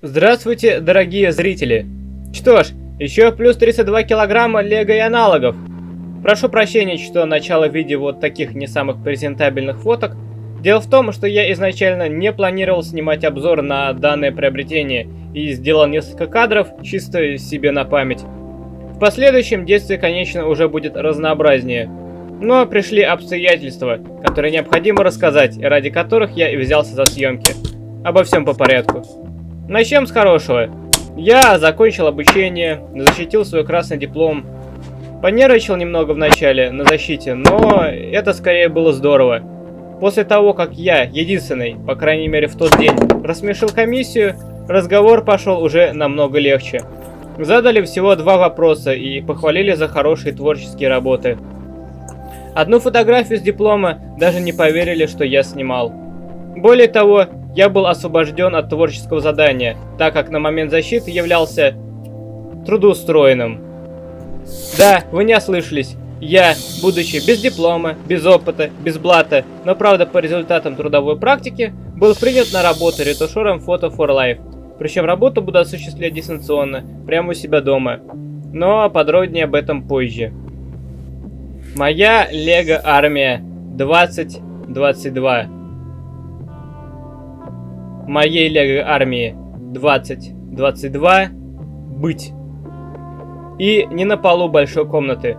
Здравствуйте, дорогие зрители! Что ж, еще плюс 32 килограмма лего и аналогов. Прошу прощения, что начало в виде вот таких не самых презентабельных фоток. Дело в том, что я изначально не планировал снимать обзор на данное приобретение и сделал несколько кадров чисто себе на память. В последующем действие, конечно, уже будет разнообразнее. Но пришли обстоятельства, которые необходимо рассказать, и ради которых я и взялся за съемки. Обо всем по порядку. Начнем с хорошего. Я закончил обучение, защитил свой красный диплом. Понервничал немного в начале на защите, но это скорее было здорово. После того, как я, единственный, по крайней мере в тот день, рассмешил комиссию, разговор пошел уже намного легче. Задали всего 2 вопроса и похвалили за хорошие творческие работы. Одну фотографию с диплома даже не поверили, что я снимал. Более того, я был освобожден от творческого задания, так как на момент защиты являлся трудоустроенным. Да, вы не ослышались. Я, будучи без диплома, без опыта, без блата, но правда по результатам трудовой практики, был принят на работу ретушером Photo for Life. Причем работу буду осуществлять дистанционно, прямо у себя дома. Но подробнее об этом позже. Моя Лего Армия 2022. Моей Лего Армии 2022 быть. И не на полу большой комнаты.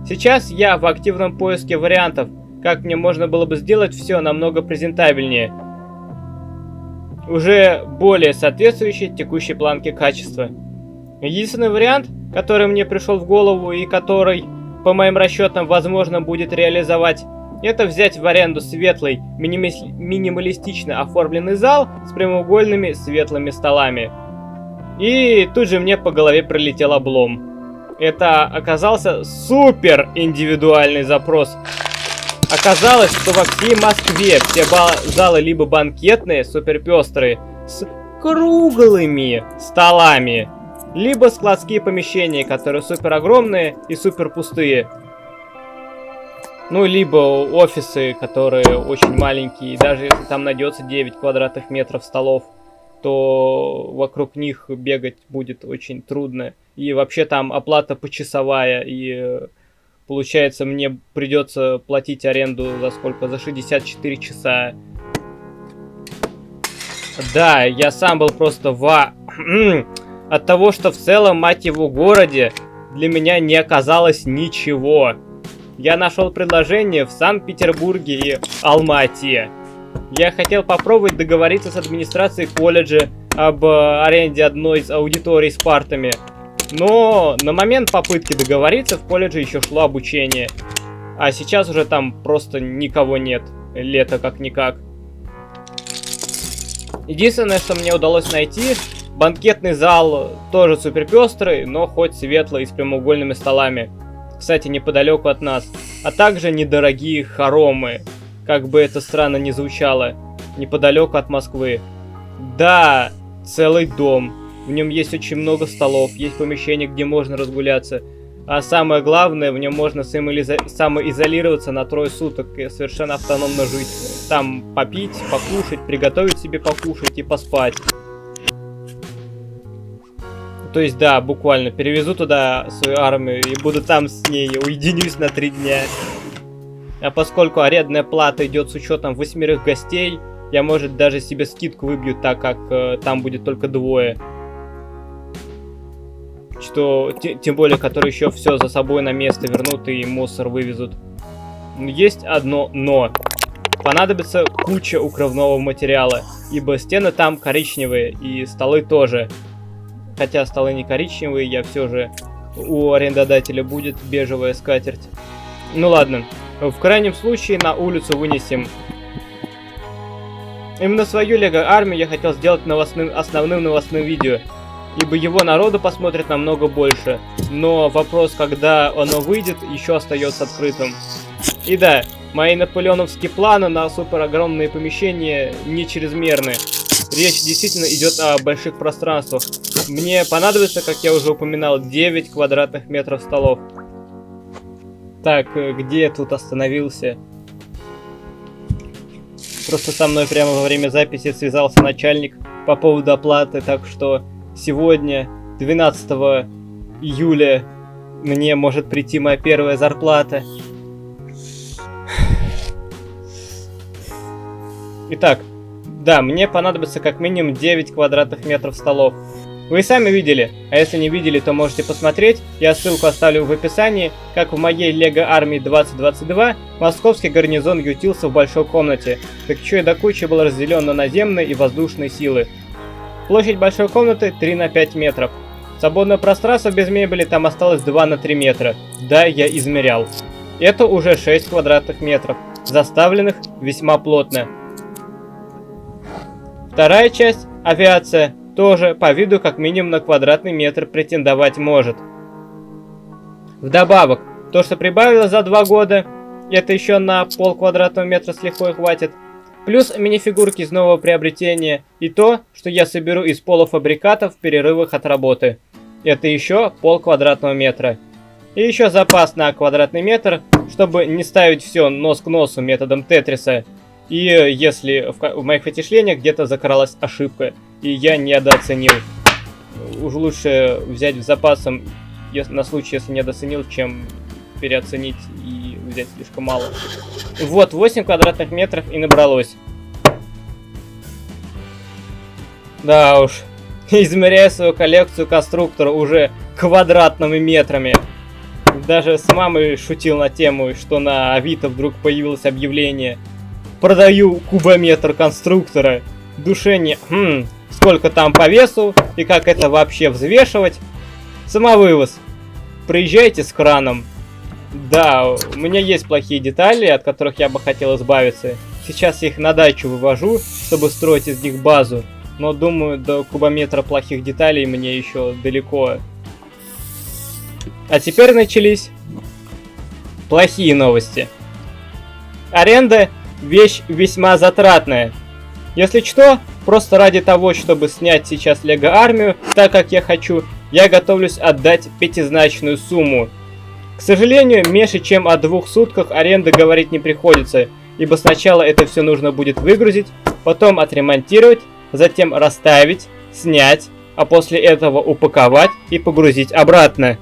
Сейчас я в активном поиске вариантов, как мне можно было бы сделать все намного презентабельнее. Уже более соответствующей текущей планке качества. Единственный вариант, который мне пришел в голову и который, по моим расчетам, возможно будет реализовать, это взять в аренду светлый, минималистично оформленный зал с прямоугольными светлыми столами. И тут же мне по голове прилетел облом. Это оказался супер индивидуальный запрос. Оказалось, что во всей Москве все залы либо банкетные, супер пестрые, с круглыми столами, либо складские помещения, которые супер огромные и супер пустые. Ну, либо офисы, которые очень маленькие, и даже если там найдется 9 квадратных метров столов, то вокруг них бегать будет очень трудно. И вообще там оплата почасовая, и получается мне придется платить аренду за сколько? За 64 часа. Да, я сам был просто от того, что в целом, мать его, городе для меня не оказалось ничего. Я нашел предложение в Санкт-Петербурге и Алма-Ате. Я хотел попробовать договориться с администрацией колледжа об аренде одной из аудиторий с партами. Но на момент попытки договориться в колледже еще шло обучение. А сейчас уже там просто никого нет. Лето как-никак. Единственное, что мне удалось найти, банкетный зал тоже супер пестрый, но хоть светлый, с прямоугольными столами. Кстати, неподалеку от нас. А также недорогие хоромы. Как бы это странно ни звучало. Неподалеку от Москвы. Да, целый дом. В нем есть очень много столов, есть помещение, где можно разгуляться. А самое главное, в нем можно самоизолироваться на 3 суток и совершенно автономно жить. Там попить, покушать, приготовить себе покушать и поспать. То есть, да, буквально перевезу туда свою армию и буду там с ней, уединюсь на 3 дня. А поскольку арендная плата идет с учетом 8 гостей, я, может, даже себе скидку выбью, так как там будет только 2. Что, тем более, которые еще все за собой на место вернут и мусор вывезут. Но есть одно но. Понадобится куча укрывного материала, ибо стены там коричневые и столы тоже. Хотя столы не коричневые, я все же у арендодателя будет бежевая скатерть. Ну ладно, в крайнем случае на улицу вынесем. Именно свою Лего Армию я хотел сделать основным новостным видео, ибо его народу посмотрит намного больше. Но вопрос, когда оно выйдет, еще остается открытым. И да, мои наполеоновские планы на супер огромные помещения не чрезмерны. Речь действительно идет о больших пространствах. Мне понадобится, как я уже упоминал, 9 квадратных метров столов. Так, где я тут остановился? Просто со мной прямо во время записи связался начальник по поводу оплаты, так что сегодня, 12 июля, мне может прийти моя первая зарплата. Итак, да, мне понадобится как минимум 9 квадратных метров столов. Вы сами видели, а если не видели, то можете посмотреть, я ссылку оставлю в описании, как в моей Лего Армии 2022 московский гарнизон ютился в большой комнате, так еще и до кучи был разделен на наземные и воздушные силы. Площадь большой комнаты 3 на 5 метров. Свободное пространство без мебели там осталось 2 на 3 метра. Да, я измерял. Это уже 6 квадратных метров, заставленных весьма плотно. Вторая часть, авиация, тоже по виду как минимум на квадратный метр претендовать может. Вдобавок, то, что прибавилось за 2 года, это еще на пол квадратного метра с лихвой хватит. Плюс минифигурки из нового приобретения и то, что я соберу из полуфабрикатов в перерывах от работы. Это еще пол квадратного метра. И еще запас на квадратный метр, чтобы не ставить все нос к носу методом Тетриса. И если в моих вычислениях где-то закралась ошибка, и я недооценил. Уж лучше взять с запасом на случай, если недооценил, чем переоценить и взять слишком мало. Вот, 8 квадратных метров и набралось. Да уж, измеряю свою коллекцию конструктора уже квадратными метрами. Даже с мамой шутил на тему, что на Авито вдруг появилось объявление: продаю кубометр конструктора. В душе не сколько там по весу и как это вообще взвешивать. Самовывоз. Приезжайте с краном. Да, у меня есть плохие детали, от которых я бы хотел избавиться. Сейчас я их на дачу вывожу, чтобы строить из них базу. Но думаю, до кубометра плохих деталей мне еще далеко. А теперь начались плохие новости. Аренда — вещь весьма затратная. Если что, просто ради того, чтобы снять сейчас Лего Армию так, как я хочу, я готовлюсь отдать пятизначную сумму. К сожалению, меньше чем о 2 сутках аренды говорить не приходится, ибо сначала это все нужно будет выгрузить, потом отремонтировать, затем расставить, снять, а после этого упаковать и погрузить обратно.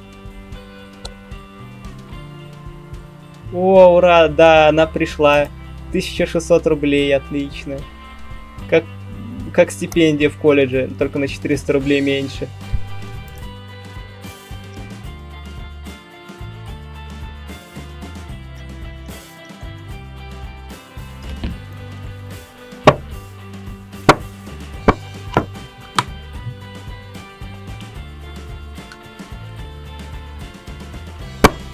О, ура, да, она пришла. 1600 рублей, отлично. Как стипендия в колледже, только на 400 рублей меньше.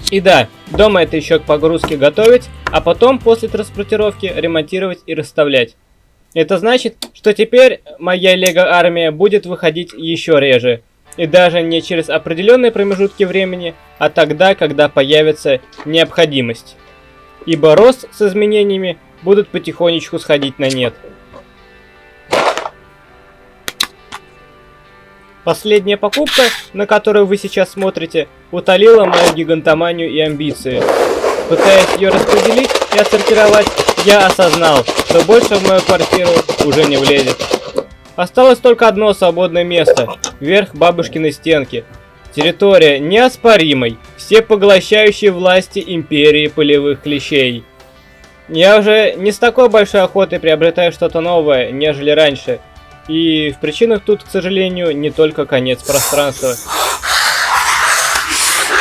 И да, дома это еще к погрузке готовить, а потом после транспортировки ремонтировать и расставлять. Это значит, что теперь моя Лего Армия будет выходить еще реже. И даже не через определенные промежутки времени, а тогда, когда появится необходимость. Ибо рост с изменениями будут потихонечку сходить на нет. Последняя покупка, на которую вы сейчас смотрите, утолила мою гигантоманию и амбиции. Пытаясь ее распределить и отсортировать, я осознал, что больше в мою квартиру уже не влезет. Осталось только одно свободное место – верх бабушкиной стенки. Территория неоспоримой, всепоглощающей власти империи полевых клещей. Я уже не с такой большой охотой приобретаю что-то новое, нежели раньше. И в причинах тут, к сожалению, не только конец пространства.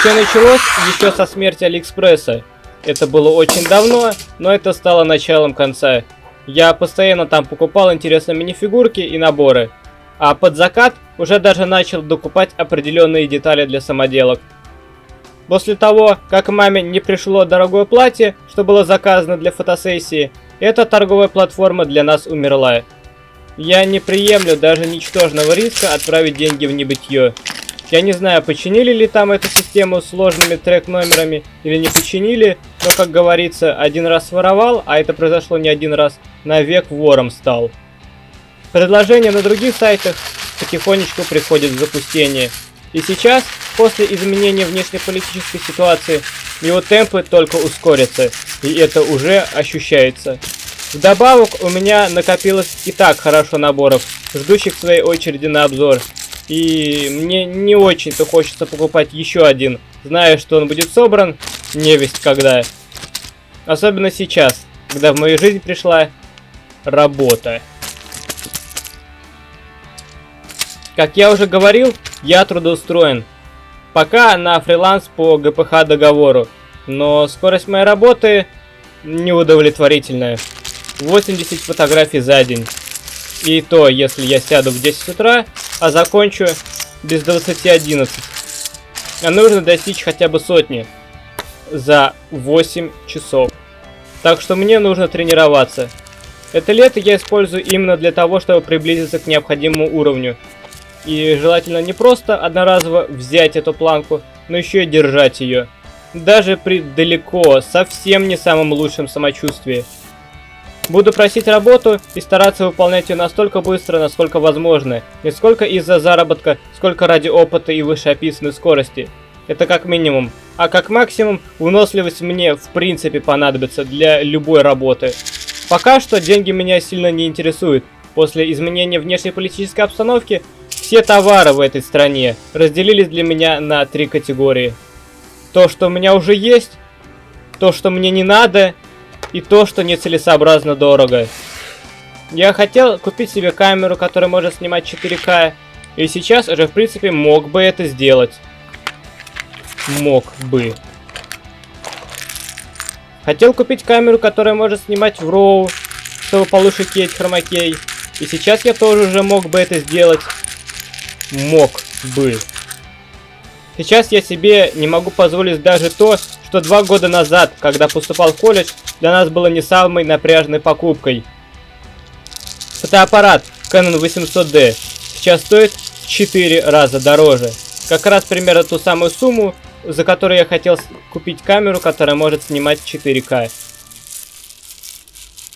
Все началось еще со смерти Алиэкспресса. Это было очень давно, но это стало началом конца. Я постоянно там покупал интересные минифигурки и наборы. А под закат уже даже начал докупать определенные детали для самоделок. После того, как маме не пришло дорогое платье, что было заказано для фотосессии, эта торговая платформа для нас умерла. Я не приемлю даже ничтожного риска отправить деньги в небытие. Я не знаю, починили ли там эту систему с сложными трек-номерами или не починили, но, как говорится, один раз своровал, а это произошло не один раз, навек вором стал. Предложения на других сайтах потихонечку приходят в запустение. И сейчас, после изменения внешнеполитической ситуации, его темпы только ускорятся, и это уже ощущается. Вдобавок у меня накопилось и так хорошо наборов, ждущих своей очереди на обзор. И мне не очень-то хочется покупать еще один, зная, что он будет собран невесть когда. Особенно сейчас, когда в мою жизнь пришла работа. Как я уже говорил, я трудоустроен. Пока на фриланс по ГПХ договору, но скорость моей работы неудовлетворительная. 80 фотографий за день. И то, если я сяду в 10 утра, а закончу без 20:11. А нужно достичь хотя бы сотни за 8 часов. Так что мне нужно тренироваться. Это лето я использую именно для того, чтобы приблизиться к необходимому уровню. И желательно не просто одноразово взять эту планку, но еще и держать ее. Даже при далеко, совсем не самом лучшем самочувствии. Буду просить работу и стараться выполнять ее настолько быстро, насколько возможно. Не сколько из-за заработка, сколько ради опыта и вышеописанной скорости. Это как минимум. А как максимум, выносливость мне в принципе понадобится для любой работы. Пока что деньги меня сильно не интересуют. После изменения внешнеполитической обстановки, все товары в этой стране разделились для меня на 3 категории. То, что у меня уже есть, то, что мне не надо, и то, что нецелесообразно дорого. Я хотел купить себе камеру, которая может снимать 4К, и сейчас уже в принципе мог бы это сделать. Мог бы. Хотел купить камеру, которая может снимать в RAW, чтобы получше кеть хромакей. И сейчас я тоже уже мог бы это сделать. Мог бы. Сейчас я себе не могу позволить даже то, что 2 года назад, когда поступал в колледж, для нас было не самой напряженной покупкой. Фотоаппарат Canon 800D сейчас стоит в 4 раза дороже. Как раз примерно ту самую сумму, за которую я хотел купить камеру, которая может снимать 4К.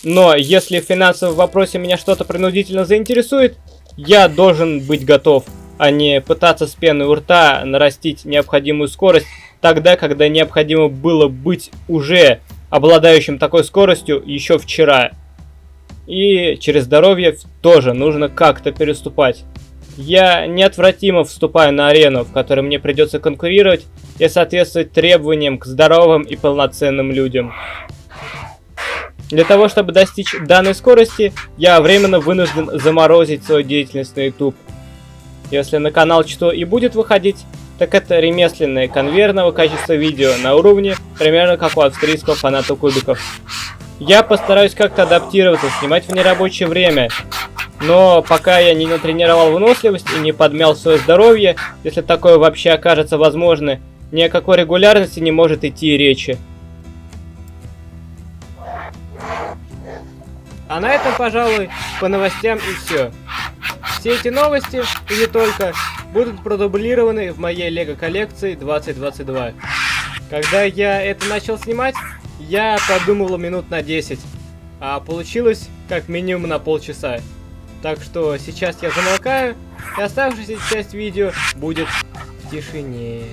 Но если в финансовом вопросе меня что-то принудительно заинтересует, я должен быть готов, а не пытаться с пеной у рта нарастить необходимую скорость тогда, когда необходимо было быть уже обладающим такой скоростью еще вчера. И через здоровье тоже нужно как-то переступать. Я неотвратимо вступаю на арену, в которой мне придется конкурировать и соответствовать требованиям к здоровым и полноценным людям. Для того, чтобы достичь данной скорости, я временно вынужден заморозить свою деятельность на YouTube. Если на канал что и будет выходить, так это ремесленное конвейерного качества видео на уровне примерно как у австрийского фаната кубиков. Я постараюсь как-то адаптироваться, снимать в нерабочее время, но пока я не натренировал выносливость и не подмял свое здоровье, если такое вообще окажется возможно, ни о какой регулярности не может идти речи. А на этом, пожалуй, по новостям и все. Все эти новости, и не только, будут продублированы в моей LEGO коллекции 2022. Когда я это начал снимать, я подумал минут на 10, а получилось как минимум на полчаса. Так что сейчас я замолкаю, и оставшаяся часть видео будет в тишине.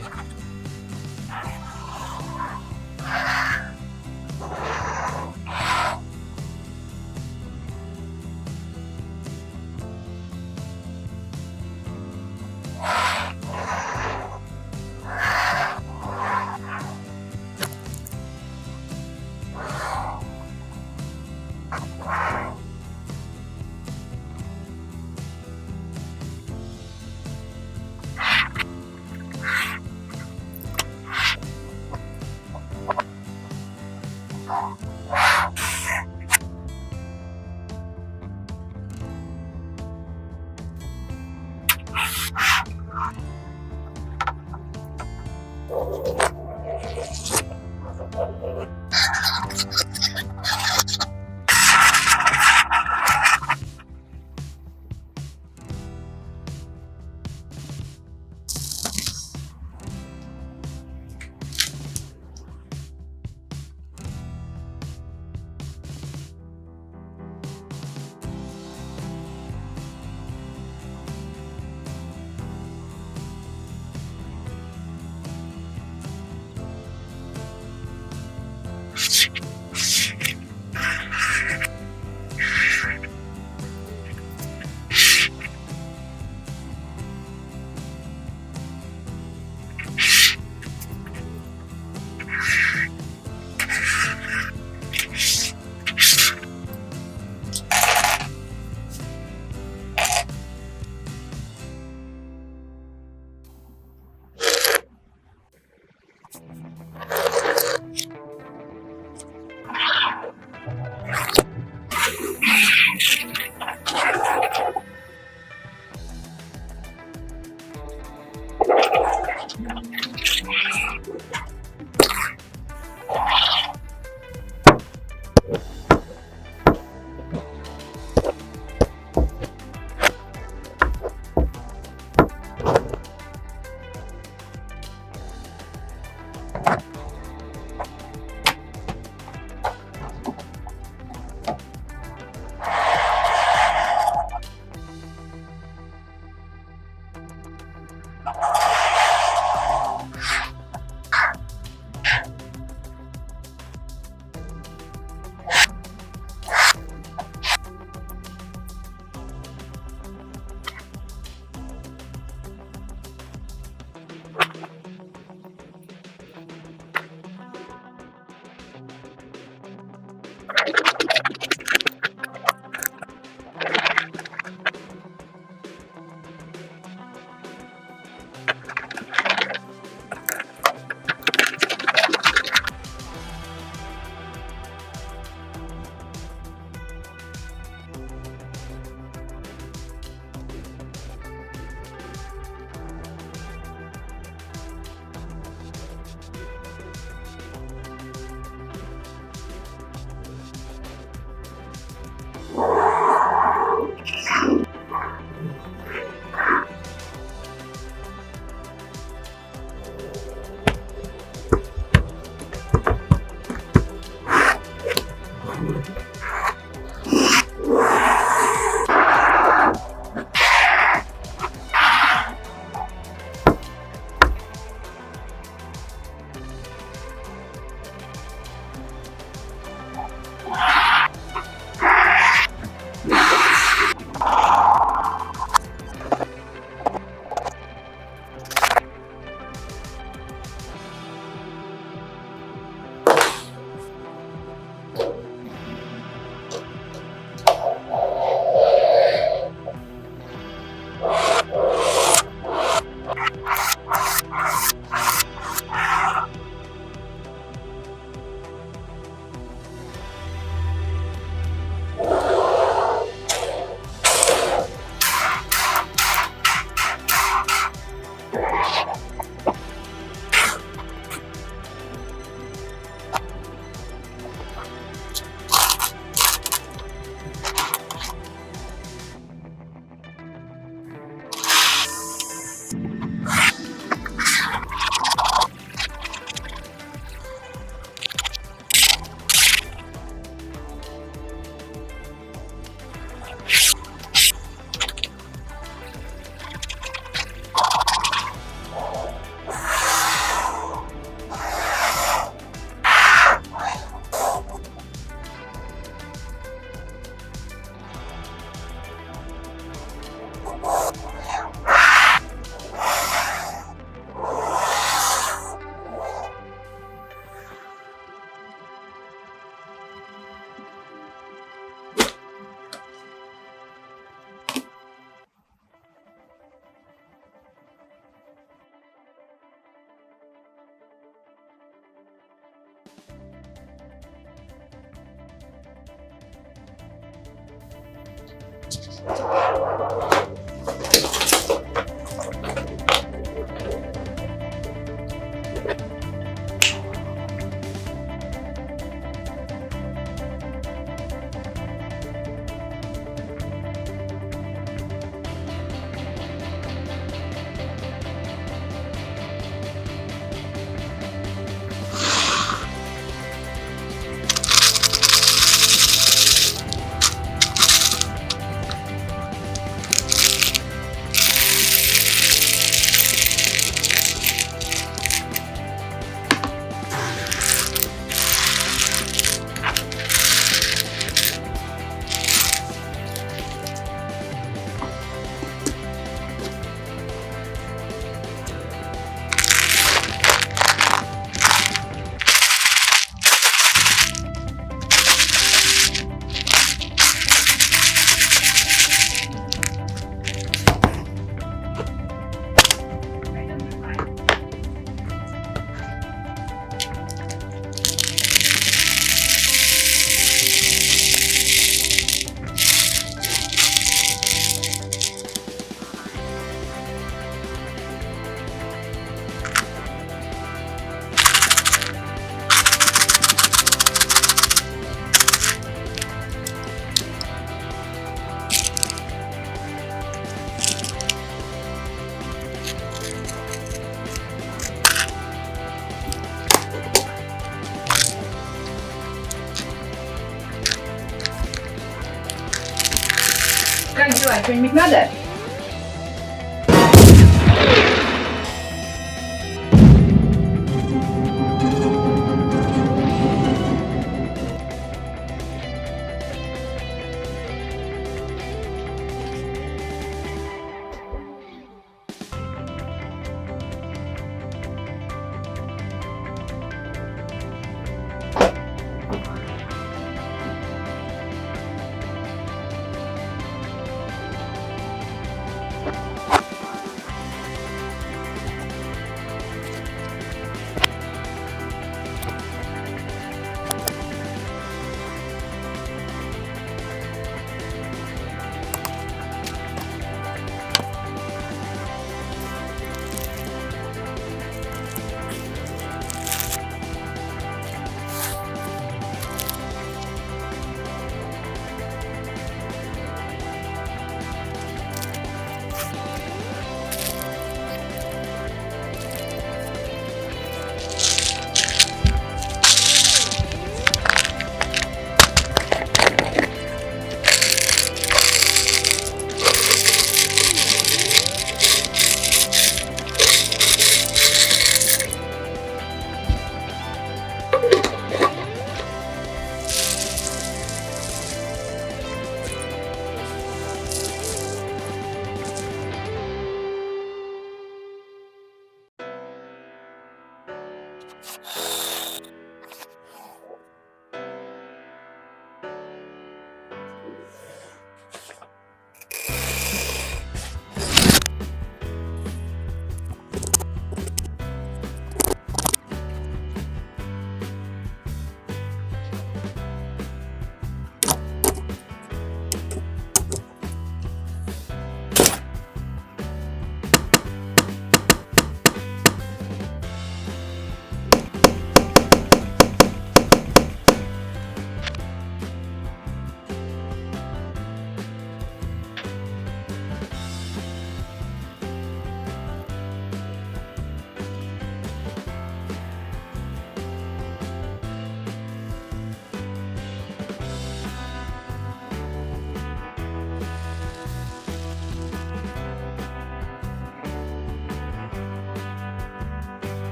Как дела? Что-нибудь надо?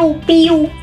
Пиу-пиу.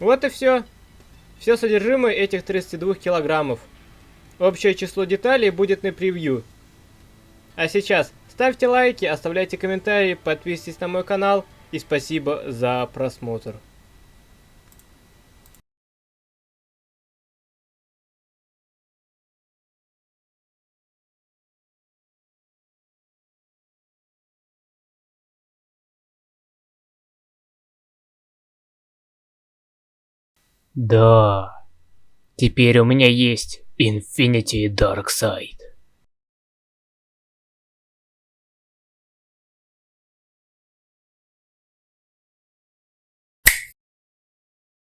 Вот и все. Все содержимое этих 32 килограммов. Общее число деталей будет на превью. А сейчас ставьте лайки, оставляйте комментарии, подписывайтесь на мой канал и спасибо за просмотр. Да, теперь у меня есть Infinity Darkseid.